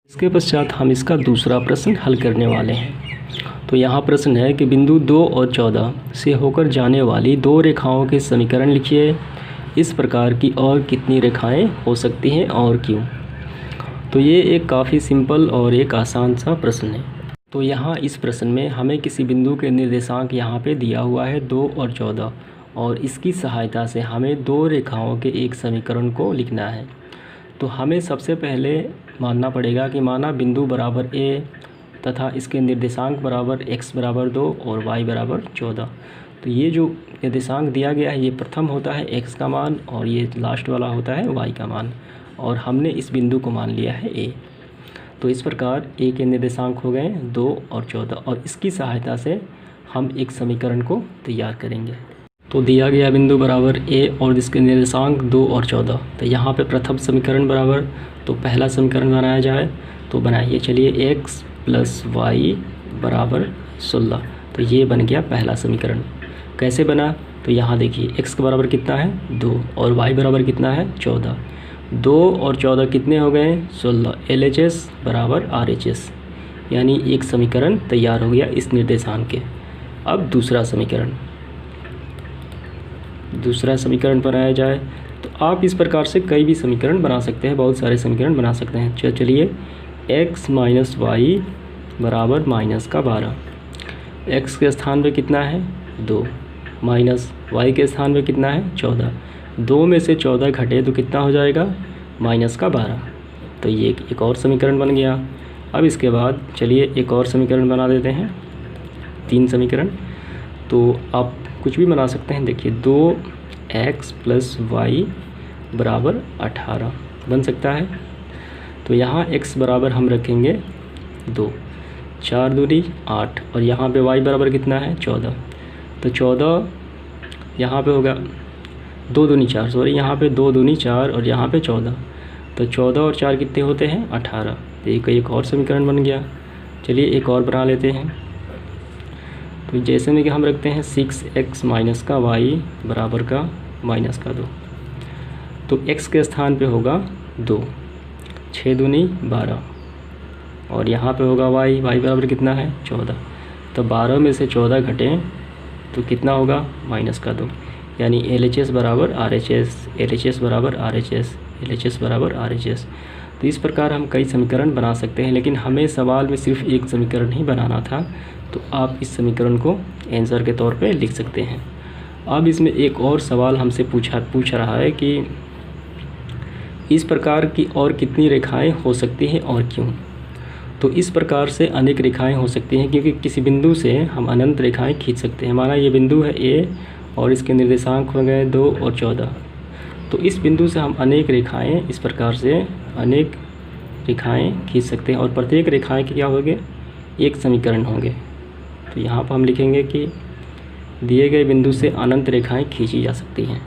इसके पश्चात हम इसका दूसरा प्रश्न हल करने वाले हैं। तो यहाँ प्रश्न है कि बिंदु 2 और 14 से होकर जाने वाली दो रेखाओं के समीकरण लिखिए। इस प्रकार की और कितनी रेखाएं हो सकती हैं और क्यों। तो ये एक काफ़ी सिंपल और एक आसान सा प्रश्न है। तो यहाँ इस प्रश्न में हमें किसी बिंदु के निर्देशांक यहाँ पे दिया हुआ है 2 और 14 और इसकी सहायता से हमें दो रेखाओं के एक समीकरण को लिखना है। तो हमें सबसे पहले मानना पड़ेगा कि माना बिंदु बराबर a तथा इसके निर्देशांक बराबर x बराबर 2 और y बराबर 14। तो ये जो निर्देशांक दिया गया है ये प्रथम होता है x का मान और ये लास्ट वाला होता है y का मान, और हमने इस बिंदु को मान लिया है a। तो इस प्रकार a के निर्देशांक हो गए 2 और 14 और इसकी सहायता से हम एक समीकरण को तैयार करेंगे। तो दिया गया बिंदु बराबर a और इसके निर्देशांक 2 और 14। तो यहाँ पे प्रथम समीकरण बराबर, तो पहला समीकरण बनाया जाए तो बनाइए। चलिए x प्लस वाई बराबर 16। तो ये बन गया पहला समीकरण। कैसे बना, तो यहाँ देखिए x के बराबर कितना है 2 और y बराबर कितना है 14। 2 और 14 कितने हो गए 16। LHS बराबर RHS, यानी एक समीकरण तैयार हो गया इस निर्देशांक के। अब दूसरा समीकरण बनाया जाए तो आप इस प्रकार से कई भी समीकरण बना सकते हैं, बहुत सारे समीकरण बना सकते हैं। चलिए x माइनस वाई बराबर माइनस का 12। x के स्थान पे कितना है 2 माइनस y के स्थान पे कितना है 14। 2 में से 14 घटे तो कितना हो जाएगा माइनस का 12। तो ये एक और समीकरण बन गया। अब इसके बाद चलिए एक और समीकरण बना देते हैं, 3 समीकरण। तो आप कुछ भी बना सकते हैं। देखिए 2x प्लस वाई बराबर 18 बन सकता है। तो यहाँ x बराबर हम रखेंगे 2, 4 दूनी 8 और यहाँ पे y बराबर कितना है 14। तो 14 यहाँ पे होगा 2 दूनी 4, सॉरी यहाँ पे 2 दूनी 4 और यहाँ पे 14। तो 14 और 4 कितने होते हैं 18। तो एक और समीकरण बन गया। चलिए एक और बना लेते हैं। तो जैसे में कि हम रखते हैं 6x माइनस का y बराबर का माइनस का 2। तो x के स्थान पे होगा 2, 6 दूनी 12 और यहाँ पे होगा y बराबर कितना है 14। तो 12 में से 14 घटें तो कितना होगा माइनस का 2, यानी LHS बराबर RHS, LHS बराबर RHS, LHS बराबर RHS। तो इस प्रकार हम कई समीकरण बना सकते हैं, लेकिन हमें सवाल में सिर्फ एक समीकरण ही बनाना था। तो आप इस समीकरण को आंसर के तौर पे लिख सकते हैं। अब इसमें एक और सवाल हमसे पूछ रहा है कि इस प्रकार की और कितनी रेखाएं हो सकती हैं और क्यों। तो इस प्रकार से अनेक रेखाएं हो सकती हैं, क्योंकि किसी बिंदु से हम अनंत रेखाएं खींच सकते हैं। हमारा ये बिंदु है A और इसके निर्देशांक हो गए 2 और 14। तो इस बिंदु से हम अनेक रेखाएं, इस प्रकार से अनेक रेखाएं खींच सकते हैं और प्रत्येक रेखाएं के क्या होंगे एक समीकरण होंगे। तो यहाँ पर हम लिखेंगे कि दिए गए बिंदु से अनंत रेखाएं खींची जा सकती हैं।